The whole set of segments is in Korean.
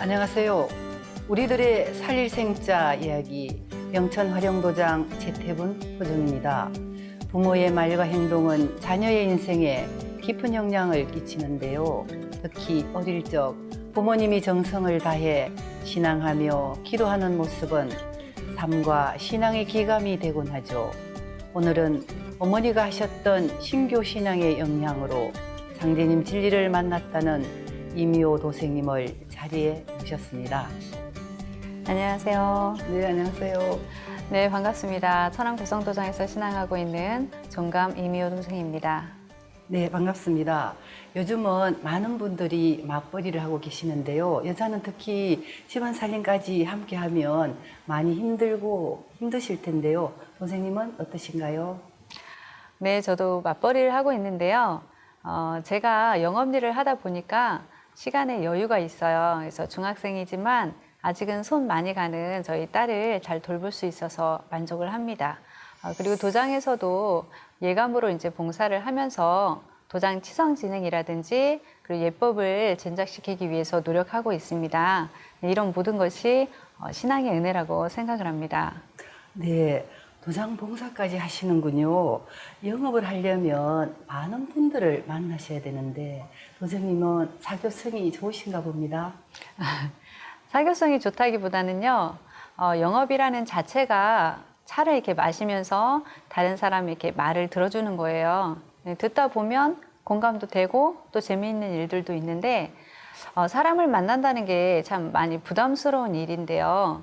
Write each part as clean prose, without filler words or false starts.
안녕하세요. 우리들의 살일생자 이야기 영천 활용도장 최태분 호중입니다. 부모의 말과 행동은 자녀의 인생에 깊은 영향을 끼치는데요. 특히 어릴 적 부모님이 정성을 다해 신앙하며 기도하는 모습은 삶과 신앙의 기감이 되곤 하죠. 오늘은 어머니가 하셨던 신교 신앙의 영향으로 상제님 진리를 만났다는 이미호 도생님을 자리에 모셨습니다. 안녕하세요. 네, 안녕하세요. 네, 반갑습니다. 천안 고성도장에서 신앙하고 있는 종감 이미호 동생입니다. 네, 반갑습니다. 요즘은 많은 분들이 맞벌이를 하고 계시는데요. 여자는 특히 집안 살림까지 함께 하면 많이 힘들고 힘드실 텐데요. 선생님은 어떠신가요? 네, 저도 맞벌이를 하고 있는데요. 제가 영업일을 하다 보니까 시간에 여유가 있어요. 그래서 중학생이지만 아직은 손 많이 가는 저희 딸을 잘 돌볼 수 있어서 만족을 합니다. 그리고 도장에서도 예감으로 이제 봉사를 하면서 도장 치성 진행이라든지 그리고 예법을 진작시키기 위해서 노력하고 있습니다. 이런 모든 것이 신앙의 은혜라고 생각을 합니다. 네, 도장 봉사까지 하시는군요. 영업을 하려면 많은 분들을 만나셔야 되는데 도장님은 사교성이 좋으신가 봅니다. 사교성이 좋다기보다는요, 영업이라는 자체가 차를 이렇게 마시면서 다른 사람이 이렇게 말을 들어주는 거예요. 듣다 보면 공감도 되고 또 재미있는 일들도 있는데, 사람을 만난다는 게 참 많이 부담스러운 일인데요.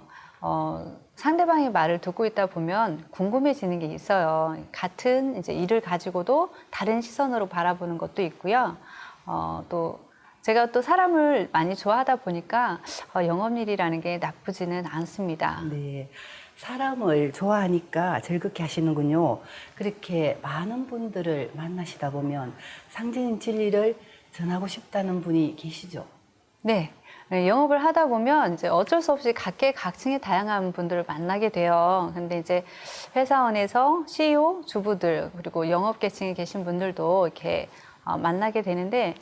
상대방의 말을 듣고 있다 보면 궁금해지는 게 있어요. 같은 이제 일을 가지고도 다른 시선으로 바라보는 것도 있고요. 또 제가 또 사람을 많이 좋아하다 보니까 영업일이라는 게 나쁘지는 않습니다. 네, 사람을 좋아하니까 즐겁게 하시는군요. 그렇게 많은 분들을 만나시다 보면 상제님 진리를 전하고 싶다는 분이 계시죠? 네. 영업을 하다 보면 이제 어쩔 수 없이 각계각층의 다양한 분들을 만나게 돼요. 근데 이제 회사원에서 CEO, 주부들, 그리고 영업 계층에 계신 분들도 이렇게 만나게 되는데,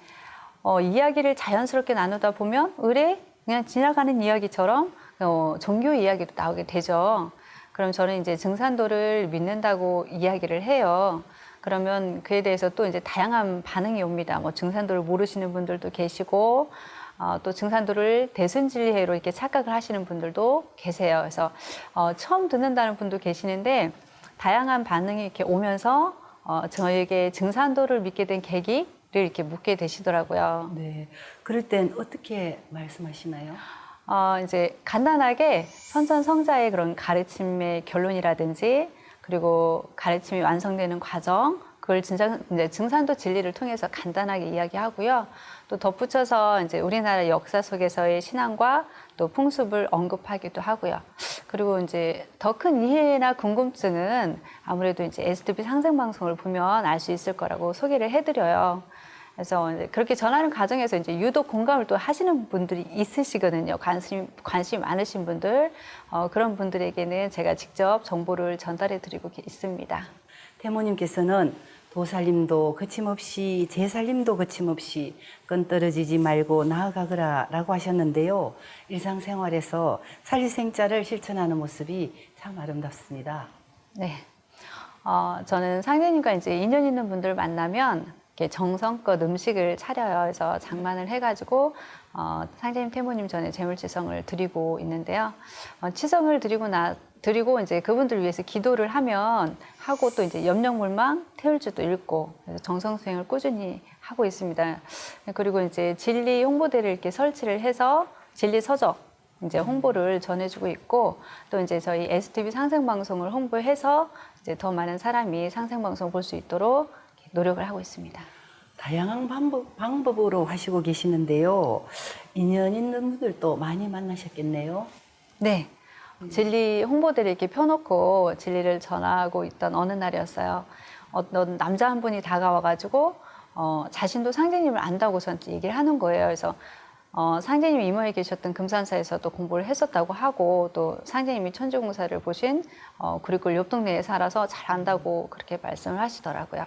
이야기를 자연스럽게 나누다 보면 의뢰 그냥 지나가는 이야기처럼 종교 이야기도 나오게 되죠. 그럼 저는 이제 증산도를 믿는다고 이야기를 해요. 그러면 그에 대해서 또 이제 다양한 반응이 옵니다. 뭐 증산도를 모르시는 분들도 계시고, 또 증산도를 대순진리회로 이렇게 착각을 하시는 분들도 계세요. 그래서 처음 듣는다는 분도 계시는데 다양한 반응이 이렇게 오면서 저에게 증산도를 믿게 된 계기를 이렇게 묻게 되시더라고요. 네, 그럴 땐 어떻게 말씀하시나요? 이제 간단하게 선천성자의 그런 가르침의 결론이라든지 그리고 가르침이 완성되는 과정, 그걸 이제 증산도 진리를 통해서 간단하게 이야기하고요. 또 덧붙여서 이제 우리나라 역사 속에서의 신앙과 또 풍습을 언급하기도 하고요. 그리고 이제 더 큰 이해나 궁금증은 아무래도 이제 STV 상생방송을 보면 알 수 있을 거라고 소개를 해드려요. 그래서 이제 그렇게 전하는 과정에서 이제 유독 공감을 또 하시는 분들이 있으시거든요. 관심 많으신 분들. 그런 분들에게는 제가 직접 정보를 전달해 드리고 있습니다. 태모님께서는 도살림도 거침없이 제살림도 거침없이 끈 떨어지지 말고 나아가거라 라고 하셨는데요. 일상생활에서 살리생자를 실천하는 모습이 참 아름답습니다. 네. 저는 상대님과 이제 인연 있는 분들 만나면 이렇게 정성껏 음식을 차려요. 그래서 장만을 해가지고 상제님, 태모님 전에 재물치성을 드리고 있는데요. 치성을 드리고 이제 그분들 위해서 기도를 하고 또 이제 염력물망 태울주도 읽고 그래서 정성 수행을 꾸준히 하고 있습니다. 그리고 이제 진리 홍보대를 이렇게 설치를 해서 진리 서적 이제 홍보를 전해주고 있고 또 이제 저희 STV 상생방송을 홍보해서 이제 더 많은 사람이 상생방송 볼 수 있도록 노력을 하고 있습니다. 다양한 방법으로 하시고 계시는데요. 인연 있는 분들도 많이 만나셨겠네요. 네. 진리 홍보대를 이렇게 펴놓고 진리를 전하고 있던 어느 날이었어요. 어떤 남자 한 분이 다가와가지고 자신도 상제님을 안다고 저한테 얘기를 하는 거예요. 그래서 상제님이 이모에 계셨던 금산사에서도 공부를 했었다고 하고 또 상제님이 천주공사를 보신 구리굴 옆 동네에 살아서 잘 안다고 그렇게 말씀을 하시더라고요.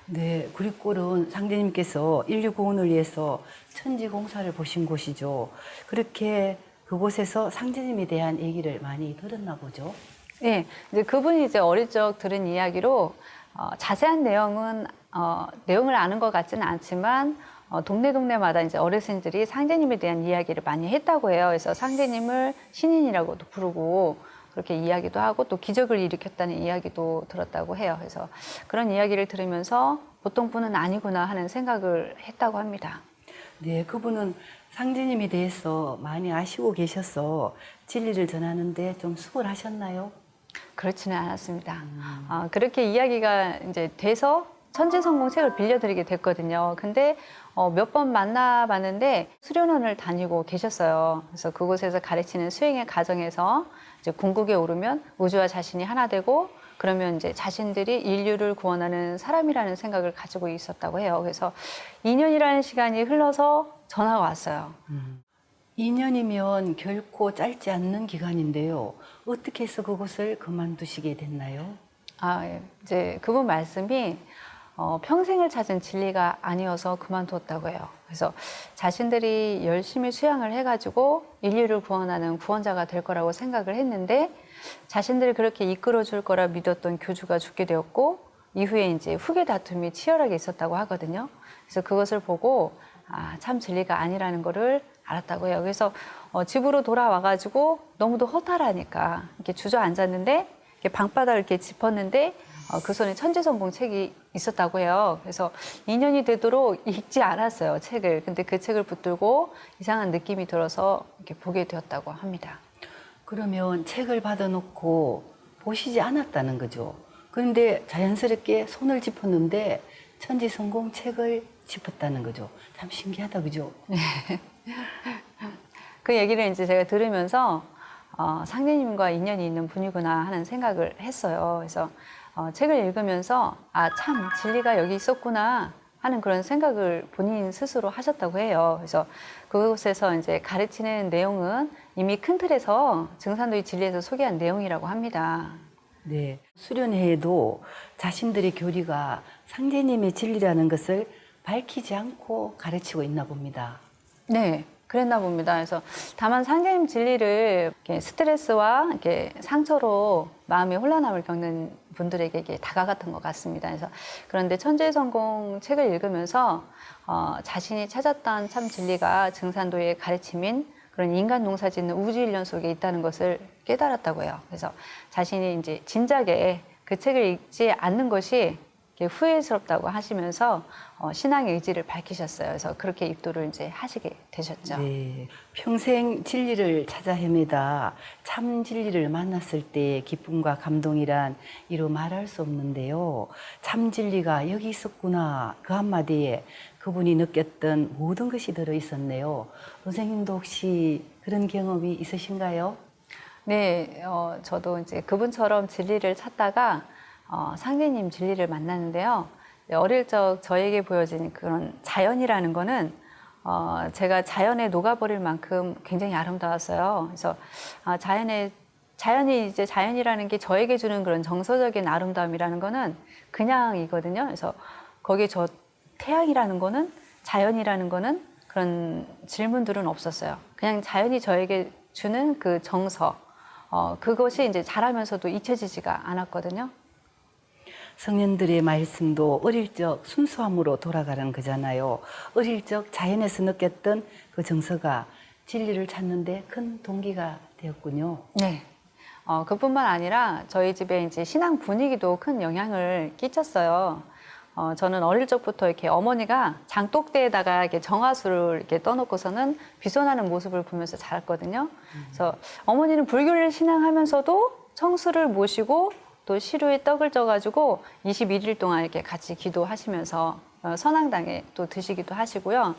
네, 구리골은 상제님께서 인류 구원을 위해서 천지 공사를 보신 곳이죠. 그렇게 그곳에서 상제님에 대한 얘기를 많이 들었나 보죠. 예, 이제 그분이 이제 어릴 적 들은 이야기로 자세한 내용을 아는 것 같지는 않지만 동네마다 이제 어르신들이 상제님에 대한 이야기를 많이 했다고 해요. 그래서 상제님을 신인이라고도 부르고 그렇게 이야기도 하고 또 기적을 일으켰다는 이야기도 들었다고 해요. 그래서 그런 이야기를 들으면서 보통 분은 아니구나 하는 생각을 했다고 합니다. 네, 그분은 상제님에 대해서 많이 아시고 계셔서 진리를 전하는데 좀 수월하셨나요? 그렇지는 않았습니다. 그렇게 이야기가 이제 돼서 천지성공 책을 빌려드리게 됐거든요. 근데 몇 번 만나봤는데 수련원을 다니고 계셨어요. 그래서 그곳에서 가르치는 수행의 과정에서 이제 궁극에 오르면 우주와 자신이 하나 되고 그러면 이제 자신들이 인류를 구원하는 사람이라는 생각을 가지고 있었다고 해요. 그래서 2년이라는 시간이 흘러서 전화가 왔어요. 2년이면 결코 짧지 않는 기간인데요. 어떻게 해서 그곳을 그만두시게 됐나요? 예. 이제 그분 말씀이 평생을 찾은 진리가 아니어서 그만뒀다고 해요. 그래서 자신들이 열심히 수양을 해가지고 인류를 구원하는 구원자가 될 거라고 생각을 했는데 자신들이 그렇게 이끌어 줄 거라 믿었던 교주가 죽게 되었고 이후에 이제 후계 다툼이 치열하게 있었다고 하거든요. 그래서 그것을 보고 참 진리가 아니라는 거를 알았다고 해요. 그래서 집으로 돌아와가지고 너무도 허탈하니까 이렇게 주저앉았는데 이렇게 방바닥을 이렇게 짚었는데 그 손에 천지성공 책이 있었다고 해요. 그래서 2년이 되도록 읽지 않았어요, 책을. 근데 그 책을 붙들고 이상한 느낌이 들어서 이렇게 보게 되었다고 합니다. 그러면 책을 받아놓고 보시지 않았다는 거죠. 그런데 자연스럽게 손을 짚었는데 천지성공 책을 짚었다는 거죠. 참 신기하다, 그죠? 그 얘기를 이제 제가 들으면서 상대님과 인연이 있는 분이구나 하는 생각을 했어요. 그래서 책을 읽으면서 참 진리가 여기 있었구나 하는 그런 생각을 본인 스스로 하셨다고 해요. 그래서 그곳에서 이제 가르치는 내용은 이미 큰 틀에서 증산도의 진리에서 소개한 내용이라고 합니다. 네. 수련회에도 자신들의 교리가 상제님의 진리라는 것을 밝히지 않고 가르치고 있나 봅니다. 네, 그랬나 봅니다. 그래서 다만 상제님 진리를 이렇게 스트레스와 이렇게 상처로 마음의 혼란함을 겪는 분들에게 이게 다가갔던 것 같습니다. 그래서 그런데 천재성공 책을 읽으면서 자신이 찾았던 참 진리가 증산도의 가르침인 그런 인간 농사 짓는 우주 일련 속에 있다는 것을 깨달았다고 해요. 그래서 자신이 이제 진작에 그 책을 읽지 않는 것이 후회스럽다고 하시면서 신앙의 의지를 밝히셨어요. 그래서 그렇게 입도를 이제 하시게 되셨죠. 네. 평생 진리를 찾아 헤매다 참 진리를 만났을 때의 기쁨과 감동이란 이루 말할 수 없는데요. 참 진리가 여기 있었구나. 그 한마디에 그분이 느꼈던 모든 것이 들어 있었네요. 선생님도 혹시 그런 경험이 있으신가요? 네, 저도 이제 그분처럼 진리를 찾다가 상제님 진리를 만났는데요. 어릴 적 저에게 보여진 그런 자연이라는 거는 제가 자연에 녹아버릴 만큼 굉장히 아름다웠어요. 그래서 자연이 이제 자연이라는 게 저에게 주는 그런 정서적인 아름다움이라는 거는 그냥이거든요. 그래서 거기에 저 태양이라는 거는 자연이라는 거는 그런 질문들은 없었어요. 그냥 자연이 저에게 주는 그 정서, 그것이 이제 자라면서도 잊혀지지가 않았거든요. 성년들의 말씀도 어릴 적 순수함으로 돌아가는 거잖아요. 어릴 적 자연에서 느꼈던 그 정서가 진리를 찾는데 큰 동기가 되었군요. 네. 그뿐만 아니라 저희 집에 이제 신앙 분위기도 큰 영향을 끼쳤어요. 저는 어릴 적부터 이렇게 어머니가 장독대에다가 이렇게 정화수를 이렇게 떠놓고서는 비손하는 모습을 보면서 자랐거든요. 그래서 어머니는 불교를 신앙하면서도 청수를 모시고 또 시루에 떡을 쪄가지고 21일 동안 이렇게 같이 기도하시면서 선앙당에 또 드시기도 하시고요.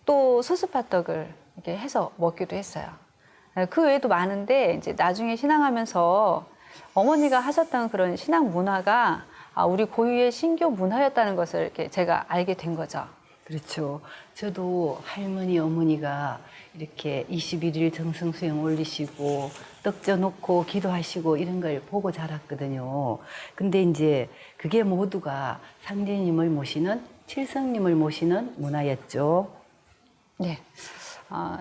또 수수팥떡을 이렇게 해서 먹기도 했어요. 그 외에도 많은데 이제 나중에 신앙하면서 어머니가 하셨던 그런 신앙 문화가 우리 고유의 신교 문화였다는 것을 이렇게 제가 알게 된 거죠. 그렇죠. 저도 할머니, 어머니가 이렇게 21일 정성수영 올리시고 떡 쪄놓고 기도하시고 이런 걸 보고 자랐거든요. 근데 이제 그게 모두가 상제님을 모시는 칠성님을 모시는 문화였죠. 네.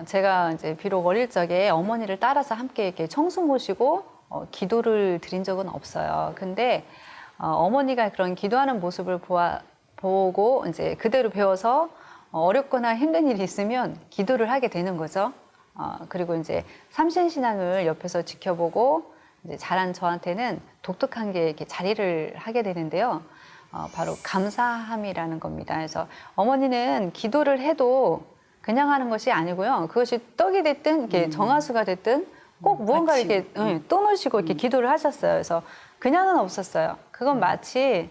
제가 이제 비록 어릴 적에 어머니를 따라서 함께 이렇게 청수 모시고 기도를 드린 적은 없어요. 근데 어머니가 그런 기도하는 모습을 보고 이제 그대로 배워서 어렵거나 힘든 일이 있으면 기도를 하게 되는 거죠. 그리고 이제 삼신신앙을 옆에서 지켜보고 이제 자란 저한테는 독특한 게 이렇게 자리를 하게 되는데요. 바로 감사함이라는 겁니다. 그래서 어머니는 기도를 해도 그냥 하는 것이 아니고요. 그것이 떡이 됐든 이렇게 정화수가 됐든 꼭 무언가 이렇게 떠놓으시고 이렇게 기도를 하셨어요. 그래서 그냥은 없었어요. 그건 마치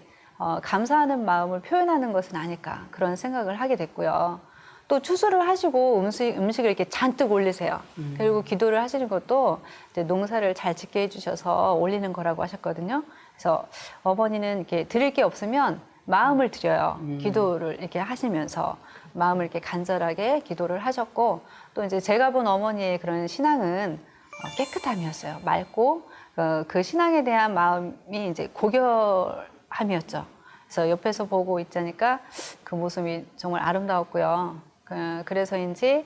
감사하는 마음을 표현하는 것은 아닐까 그런 생각을 하게 됐고요. 또 추수를 하시고 음식을 이렇게 잔뜩 올리세요. 그리고 기도를 하시는 것도 이제 농사를 잘 짓게 해주셔서 올리는 거라고 하셨거든요. 그래서 어머니는 이렇게 드릴 게 없으면 마음을 드려요. 기도를 이렇게 하시면서 마음을 이렇게 간절하게 기도를 하셨고, 또 이제 제가 본 어머니의 그런 신앙은 깨끗함이었어요. 맑고 그 신앙에 대한 마음이 이제 고결함이었죠. 그래서 옆에서 보고 있자니까 그 모습이 정말 아름다웠고요. 그래서인지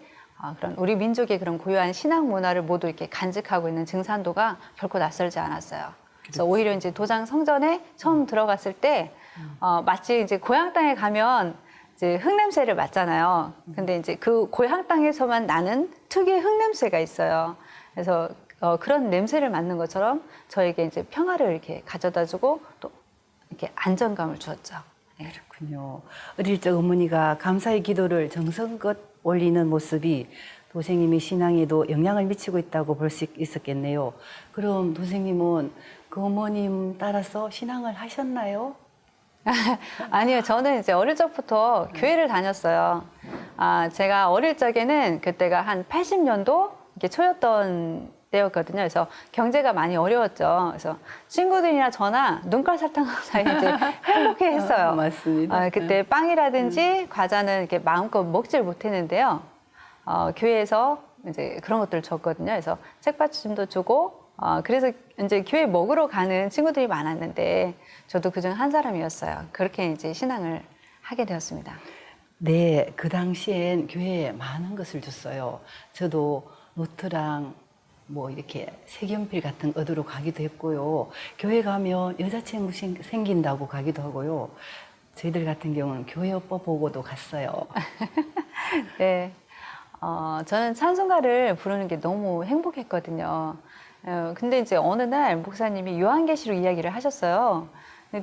그런 우리 민족의 그런 고유한 신앙 문화를 모두 이렇게 간직하고 있는 증산도가 결코 낯설지 않았어요. 그래서 오히려 이제 도장 성전에 처음 들어갔을 때 마치 이제 고향 땅에 가면 이제 흙 냄새를 맡잖아요. 근데 이제 그 고향 땅에서만 나는 특유의 흙 냄새가 있어요. 그래서 그런 냄새를 맡는 것처럼 저에게 이제 평화를 이렇게 가져다주고 또 이렇게 안정감을 주었죠. 네. 그렇군요. 어릴 적 어머니가 감사의 기도를 정성껏 올리는 모습이 도생님의 신앙에도 영향을 미치고 있다고 볼 수 있었겠네요. 그럼 도생님은 그 어머님 따라서 신앙을 하셨나요? 아니요, 저는 이제 어릴 적부터 교회를 다녔어요. 제가 어릴 적에는 그때가 한 80년도 이렇게 초였던 때였거든요. 그래서 경제가 많이 어려웠죠. 그래서 친구들이나 저나 눈깔 사탕 사이 이제 행복해 했어요. 맞습니다. 그때 빵이라든지 과자는 이렇게 마음껏 먹질 못했는데요. 교회에서 이제 그런 것들을 줬거든요. 그래서 책받침도 주고, 그래서 이제 교회 먹으러 가는 친구들이 많았는데 저도 그중 한 사람이었어요. 그렇게 이제 신앙을 하게 되었습니다. 네, 그 당시엔 교회에 많은 것을 줬어요. 저도 노트랑 뭐 이렇게 색연필 같은 거 얻으러 가기도 했고요. 교회 가면 여자친구 생긴다고 가기도 하고요. 저희들 같은 경우는 교회 오빠 보고도 갔어요. 네. 저는 찬송가를 부르는 게 너무 행복했거든요. 근데 이제 어느 날 목사님이 요한계시록 이야기를 하셨어요.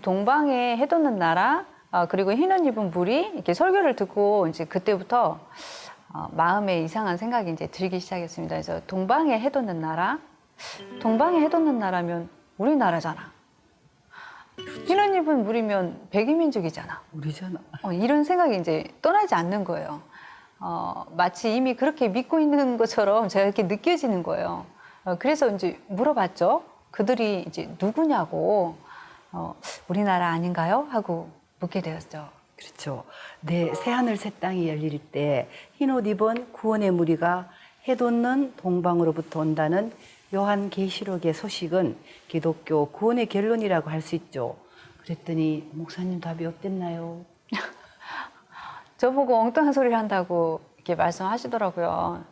동방에 해 돋는 나라, 그리고 흰 옷 입은 무리, 이렇게 설교를 듣고 이제 그때부터 마음에 이상한 생각이 이제 들기 시작했습니다. 그래서 동방에 해 돋는 나라, 동방에 해 돋는 나라면 우리나라잖아. 흰 옷 입은 무리면 백이민족이잖아. 우리잖아. 이런 생각이 이제 떠나지 않는 거예요. 마치 이미 그렇게 믿고 있는 것처럼 제가 이렇게 느껴지는 거예요. 그래서 이제 물어봤죠. 그들이 이제 누구냐고, 우리나라 아닌가요? 하고 묻게 되었죠. 그렇죠. 네, 새하늘 새 땅이 열릴 때 흰옷 입은 구원의 무리가 해 돋는 동방으로부터 온다는 요한계시록의 소식은 기독교 구원의 결론이라고 할 수 있죠. 그랬더니 목사님 답이 어땠나요? 저보고 엉뚱한 소리를 한다고 이렇게 말씀하시더라고요.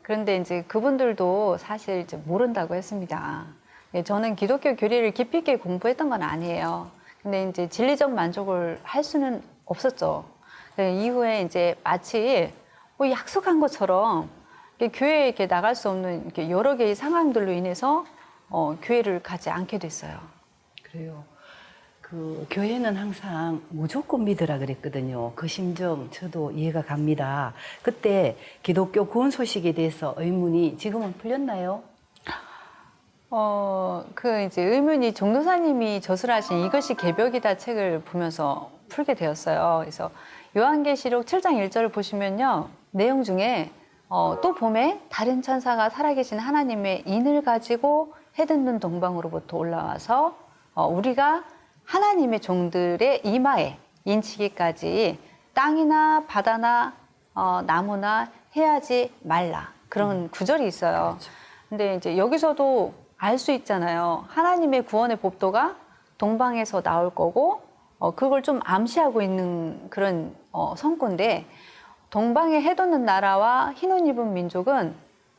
그런데 이제 그분들도 사실 이제 모른다고 했습니다. 저는 기독교 교리를 깊이 있게 공부했던 건 아니에요. 근데 이제 진리적 만족을 할 수는 없었죠. 이후에 이제 마치 뭐 약속한 것처럼 교회에 이렇게 나갈 수 없는 이렇게 여러 개의 상황들로 인해서 교회를 가지 않게 됐어요. 그래요. 그 교회는 항상 무조건 믿으라 그랬거든요. 그 심정 저도 이해가 갑니다. 그때 기독교 구원 소식에 대해서 의문이 지금은 풀렸나요? 이제 의문이 종도사님이 저술하신 이것이 개벽이다 책을 보면서 풀게 되었어요. 그래서 요한계시록 7장 1절을 보시면요. 내용 중에 또 봄에 다른 천사가 살아계신 하나님의 인을 가지고 해돋는 동방으로부터 올라와서 우리가 하나님의 종들의 이마에 인치기까지 땅이나 바다나 나무나 해하지 말라. 그런 구절이 있어요. 그렇죠. 근데 이제 여기서도 알 수 있잖아요. 하나님의 구원의 법도가 동방에서 나올 거고, 그걸 좀 암시하고 있는 그런 선구인데, 동방에 해돋는 나라와 흰옷 입은 민족은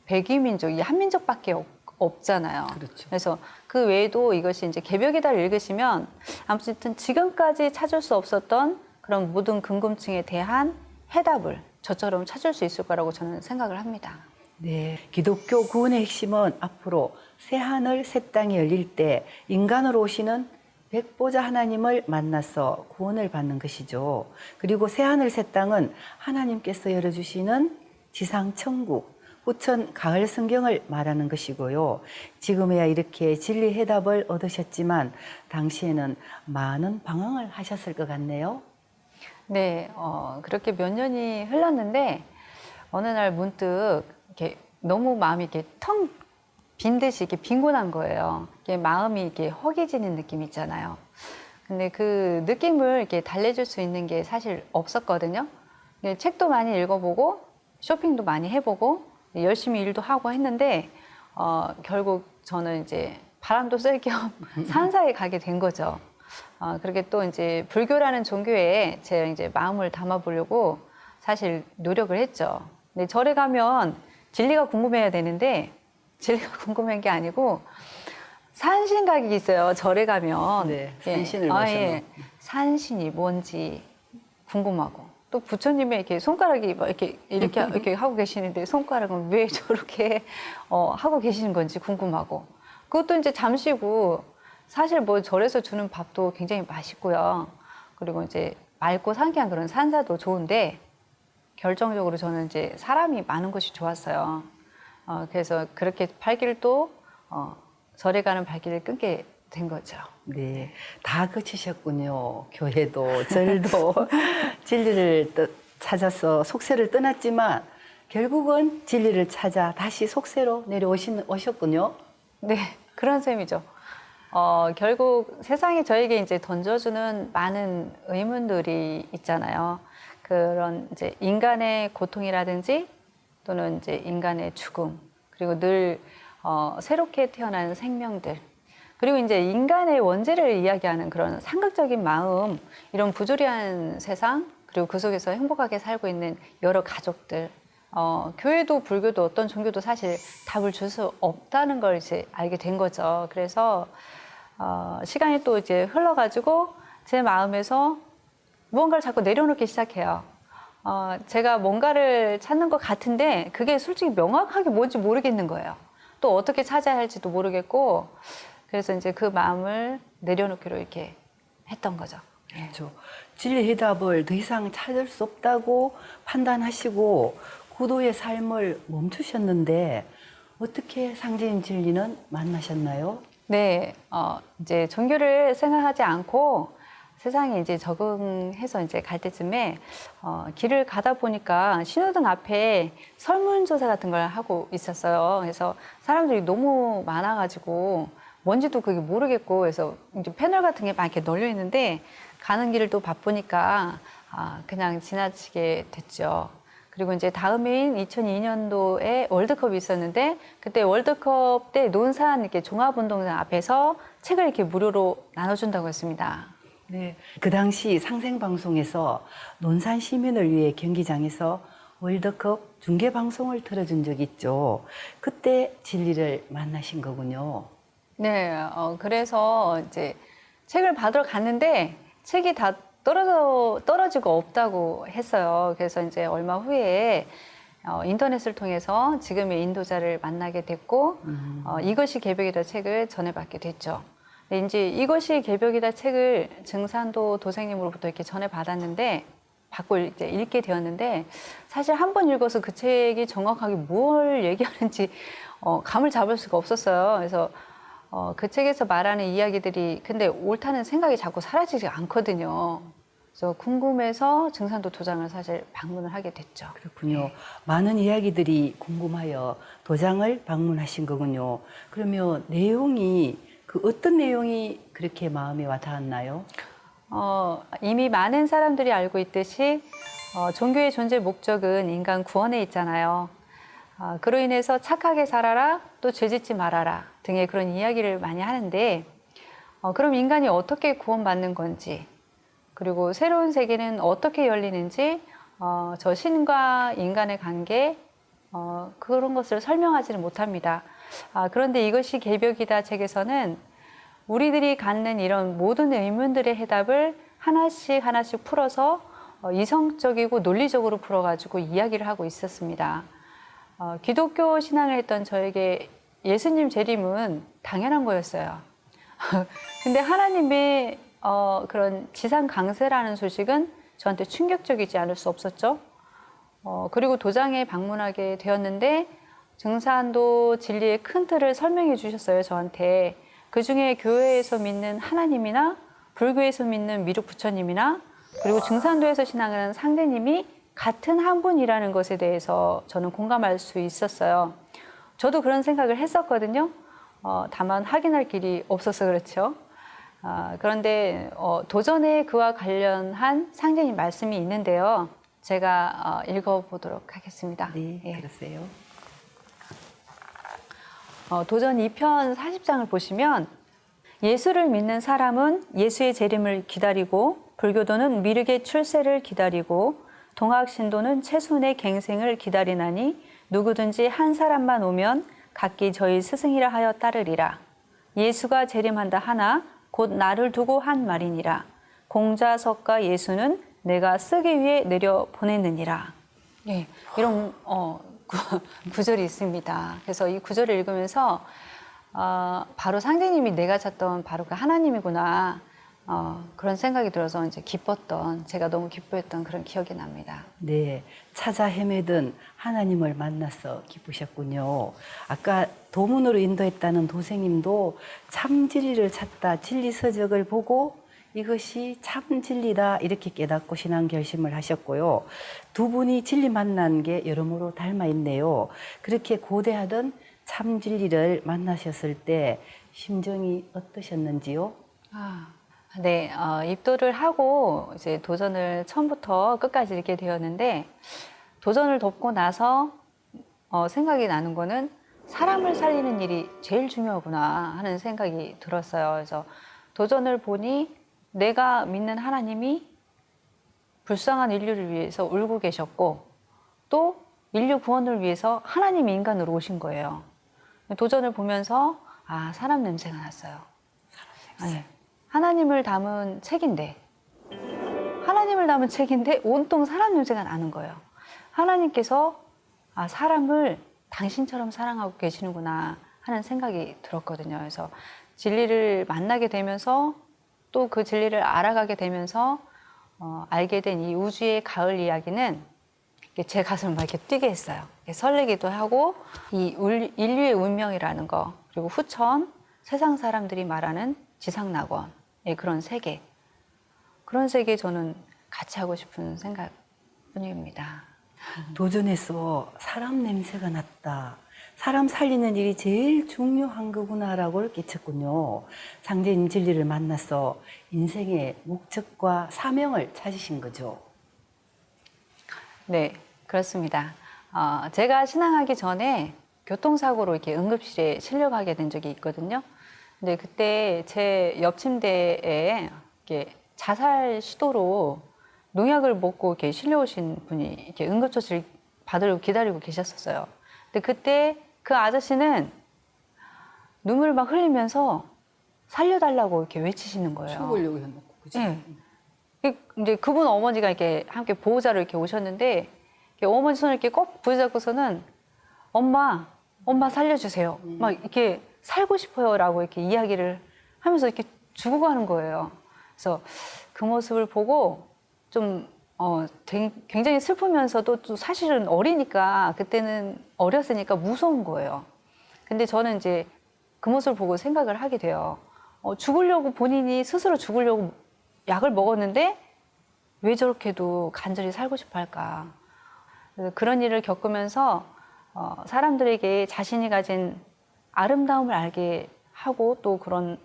백위 민족, 이 한민족밖에 없잖아요. 그렇죠. 그래서 그 외에도 이것이 이제 개벽이다를 읽으시면 아무튼 지금까지 찾을 수 없었던 그런 모든 궁금증에 대한 해답을 저처럼 찾을 수 있을 거라고 저는 생각을 합니다. 네, 기독교 구원의 핵심은 앞으로 새 하늘 새 땅이 열릴 때 인간으로 오시는 백보자 하나님을 만나서 구원을 받는 것이죠. 그리고 새 하늘 새 땅은 하나님께서 열어주시는 지상 천국, 후천 가을 성경을 말하는 것이고요. 지금에야 이렇게 진리 해답을 얻으셨지만 당시에는 많은 방황을 하셨을 것 같네요. 네, 그렇게 몇 년이 흘렀는데 어느 날 문득 이렇게 너무 마음이 이렇게 텅 빈 듯이 이렇게 빈곤한 거예요. 이게 마음이 이렇게 허기지는 느낌 있잖아요. 근데 그 느낌을 이렇게 달래줄 수 있는 게 사실 없었거든요. 책도 많이 읽어보고 쇼핑도 많이 해보고 열심히 일도 하고 했는데 결국 저는 이제 바람도 쐴 겸 산사에 가게 된 거죠. 그렇게 또 이제 불교라는 종교에 제 이제 마음을 담아보려고 사실 노력을 했죠. 근데 절에 가면 진리가 궁금해야 되는데 진리가 궁금한 게 아니고 산신각이 있어요. 절에 가면. 네, 산신을 모셔놓고. 산신이 뭔지 궁금하고 또 부처님의 이렇게 손가락이 막 이렇게 하고 계시는데 손가락은 왜 저렇게 하고 계시는 건지 궁금하고 그것도 이제 잠시고 사실 뭐 절에서 주는 밥도 굉장히 맛있고요. 그리고 이제 맑고 상쾌한 그런 산사도 좋은데 결정적으로 저는 이제 사람이 많은 곳이 좋았어요. 그래서 그렇게 발길도 절에 가는 발길을 끊게 된 거죠. 네, 다 거치셨군요. 교회도 절도 진리를 찾아서 속세를 떠났지만 결국은 진리를 찾아 다시 속세로 오셨군요. 네, 그런 셈이죠. 결국 세상에 저에게 이제 던져주는 많은 의문들이 있잖아요. 그런 이제 인간의 고통이라든지 또는 이제 인간의 죽음, 그리고 늘 새롭게 태어나는 생명들, 그리고 이제 인간의 원죄를 이야기하는 그런 상극적인 마음, 이런 부조리한 세상, 그리고 그 속에서 행복하게 살고 있는 여러 가족들, 교회도 불교도 어떤 종교도 사실 답을 줄 수 없다는 걸 이제 알게 된 거죠. 그래서 시간이 또 이제 흘러가지고 제 마음에서 무언가를 자꾸 내려놓기 시작해요. 제가 뭔가를 찾는 것 같은데 그게 솔직히 명확하게 뭔지 모르겠는 거예요. 또 어떻게 찾아야 할지도 모르겠고 그래서 이제 그 마음을 내려놓기로 이렇게 했던 거죠. 그렇죠. 진리 해답을 더 이상 찾을 수 없다고 판단하시고 구도의 삶을 멈추셨는데 어떻게 상제인 진리는 만나셨나요? 네, 이제 종교를 생각하지 않고 세상에 이제 적응해서 이제 갈 때쯤에 길을 가다 보니까 신호등 앞에 설문조사 같은 걸 하고 있었어요. 그래서 사람들이 너무 많아가지고 뭔지도 그게 모르겠고 그래서 이제 패널 같은 게 막 이렇게 널려 있는데 가는 길을 또 바쁘니까 그냥 지나치게 됐죠. 그리고 이제 다음 해인 2002년도에 월드컵이 있었는데 그때 월드컵 때 논산 이렇게 종합운동장 앞에서 책을 이렇게 무료로 나눠준다고 했습니다. 네. 그 당시 상생방송에서 논산 시민을 위해 경기장에서 월드컵 중계방송을 틀어준 적이 있죠. 그때 진리를 만나신 거군요. 네, 그래서 이제 책을 받으러 갔는데 책이 다 떨어지고 없다고 했어요. 그래서 이제 얼마 후에 인터넷을 통해서 지금의 인도자를 만나게 됐고, 이것이 개벽이다 책을 전해받게 됐죠. 근데 이제 이것이 개벽이다 책을 증산도 도생님으로부터 이렇게 전해받았는데, 받고 이제 읽게 되었는데, 사실 한 번 읽어서 그 책이 정확하게 뭘 얘기하는지 감을 잡을 수가 없었어요. 그래서 그 책에서 말하는 이야기들이 근데 옳다는 생각이 자꾸 사라지지 않거든요. 그래서 궁금해서 증산도 도장을 사실 방문을 하게 됐죠. 그렇군요. 네. 많은 이야기들이 궁금하여 도장을 방문하신 거군요. 그러면 내용이 그 어떤 내용이 그렇게 마음에 와닿았나요? 이미 많은 사람들이 알고 있듯이 종교의 존재 목적은 인간 구원에 있잖아요. 그로 인해서 착하게 살아라, 또 죄짓지 말아라 등의 그런 이야기를 많이 하는데 그럼 인간이 어떻게 구원받는 건지 그리고 새로운 세계는 어떻게 열리는지 저 신과 인간의 관계 그런 것을 설명하지는 못합니다. 그런데 이것이 개벽이다 책에서는 우리들이 갖는 이런 모든 의문들의 해답을 하나씩 하나씩 풀어서 이성적이고 논리적으로 풀어가지고 이야기를 하고 있었습니다. 기독교 신앙을 했던 저에게 예수님 재림은 당연한 거였어요. 근데 하나님의 그런 지상 강세라는 소식은 저한테 충격적이지 않을 수 없었죠. 그리고 도장에 방문하게 되었는데 증산도 진리의 큰 틀을 설명해 주셨어요, 저한테. 그중에 교회에서 믿는 하나님이나 불교에서 믿는 미륵 부처님이나 그리고 증산도에서 신앙하는 상제님이 같은 한 분이라는 것에 대해서 저는 공감할 수 있었어요. 저도 그런 생각을 했었거든요. 다만 확인할 길이 없어서 그렇죠. 그런데 도전에 그와 관련한 상제님 말씀이 있는데요. 제가 읽어보도록 하겠습니다. 네, 예. 그러세요. 도전 2편 40장을 보시면 예수를 믿는 사람은 예수의 재림을 기다리고 불교도는 미륵의 출세를 기다리고 동학신도는 최순의 갱생을 기다리나니 누구든지 한 사람만 오면 각기 저희 스승이라 하여 따르리라. 예수가 재림한다 하나 곧 나를 두고 한 말이니라. 공자석가 예수는 내가 쓰기 위해 내려 보냈느니라. 예, 이런 구절이 있습니다. 그래서 이 구절을 읽으면서 바로 상제님이 내가 찾던 바로 그 하나님이구나. 그런 생각이 들어서 이제 기뻤던, 제가 너무 기뻐했던 그런 기억이 납니다. 네, 찾아 헤매던 하나님을 만나서 기쁘셨군요. 아까 도문으로 인도했다는 도생님도 참 진리를 찾다 진리 서적을 보고 이것이 참 진리다 이렇게 깨닫고 신앙 결심을 하셨고요. 두 분이 진리 만난 게 여러모로 닮아 있네요. 그렇게 고대하던 참 진리를 만나셨을 때 심정이 어떠셨는지요? 네, 입도를 하고 이제 도전을 처음부터 끝까지 읽게 되었는데 도전을 돕고 나서 생각이 나는 거는 사람을 살리는 일이 제일 중요하구나 하는 생각이 들었어요. 그래서 도전을 보니 내가 믿는 하나님이 불쌍한 인류를 위해서 울고 계셨고 또 인류 구원을 위해서 하나님이 인간으로 오신 거예요. 도전을 보면서 사람 냄새가 났어요. 네. 하나님을 담은 책인데 온통 사람 냄새가 나는 거예요. 하나님께서 사람을 당신처럼 사랑하고 계시는구나 하는 생각이 들었거든요. 그래서 진리를 만나게 되면서 또 그 진리를 알아가게 되면서 알게 된 이 우주의 가을 이야기는 제 가슴을 막 이렇게 뛰게 했어요. 설레기도 하고 이 인류의 운명이라는 거 그리고 후천 세상 사람들이 말하는 지상낙원 그런 세계 저는 같이 하고 싶은 생각뿐입니다. 도전에서 사람 냄새가 났다. 사람 살리는 일이 제일 중요한 거구나라고 깨쳤군요. 상제님 진리를 만나서 인생의 목적과 사명을 찾으신 거죠. 네, 그렇습니다. 제가 신앙하기 전에 교통사고로 이렇게 응급실에 실려가게 된 적이 있거든요. 근데 그때 제 옆 침대에 이렇게 자살 시도로 농약을 먹고 이렇게 실려오신 분이 이렇게 응급처치를 받으려고 기다리고 계셨었어요. 근데 그때 그 아저씨는 눈물 막 흘리면서 살려달라고 이렇게 외치시는 거예요. 죽으려고 해놓고, 그죠? 네. 이제 그분 어머니가 이렇게 함께 보호자로 이렇게 오셨는데 이렇게 어머니 손을 이렇게 꼭 부여잡고서는 엄마 살려주세요. 막 이렇게 살고 싶어요라고 이렇게 이야기를 하면서 이렇게 죽어 가는 거예요. 그래서 그 모습을 보고 좀 굉장히 슬프면서도 또 사실은 어리니까 그때는 어렸으니까 무서운 거예요. 근데 저는 이제 그 모습을 보고 생각을 하게 돼요. 죽으려고 본인이 스스로 죽으려고 약을 먹었는데 왜 저렇게도 간절히 살고 싶어 할까. 그런 일을 겪으면서 사람들에게 자신이 가진 아름다움을 알게 하고 또 그런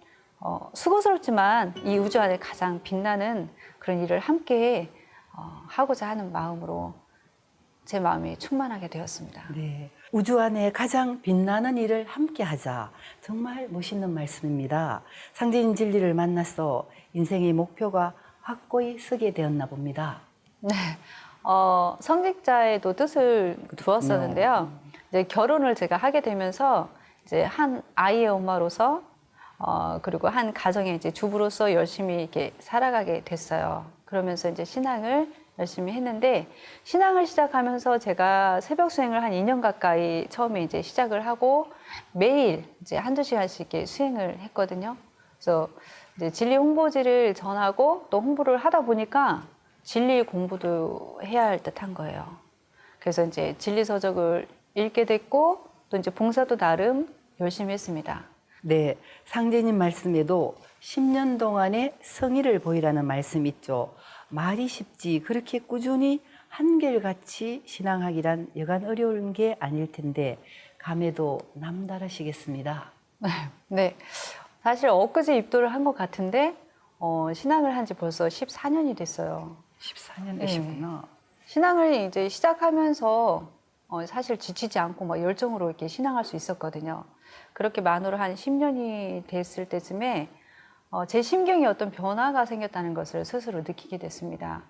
수고스럽지만 이 우주 안에 가장 빛나는 그런 일을 함께 하고자 하는 마음으로 제 마음이 충만하게 되었습니다. 네. 우주 안에 가장 빛나는 일을 함께 하자. 정말 멋있는 말씀입니다. 상제님 진리를 만나서 인생의 목표가 확고히 서게 되었나 봅니다. 네. 성직자에도 뜻을 두었었는데요. 이제 결혼을 제가 하게 되면서 이제 한 아이의 엄마로서 그리고 한 가정의 이제 주부로서 열심히 이렇게 살아가게 됐어요. 그러면서 이제 신앙을 열심히 했는데 신앙을 시작하면서 제가 새벽 수행을 한 2년 가까이 처음에 이제 시작을 하고 매일 이제 한두 시간씩 이렇게 수행을 했거든요. 그래서 이제 진리 홍보지를 전하고 또 홍보를 하다 보니까 진리 공부도 해야 할 듯한 거예요. 그래서 이제 진리 서적을 읽게 됐고 또 이제 봉사도 나름 열심히 했습니다. 네, 상제님 말씀에도 10년 동안의 성의를 보이라는 말씀 있죠. 말이 쉽지 그렇게 꾸준히 한결같이 신앙하기란 여간 어려운 게 아닐 텐데 감에도 남다르시겠습니다. 네, 사실 엊그제 입도를 한 것 같은데 신앙을 한 지 벌써 14년이 됐어요. 14년 되시구나. 신앙을 이제 시작하면서 사실 지치지 않고 막 열정으로 이렇게 신앙할 수 있었거든요. 그렇게 만으로 한 10년이 됐을 때쯤에 제 심경에 어떤 변화가 생겼다는 것을 스스로 느끼게 됐습니다.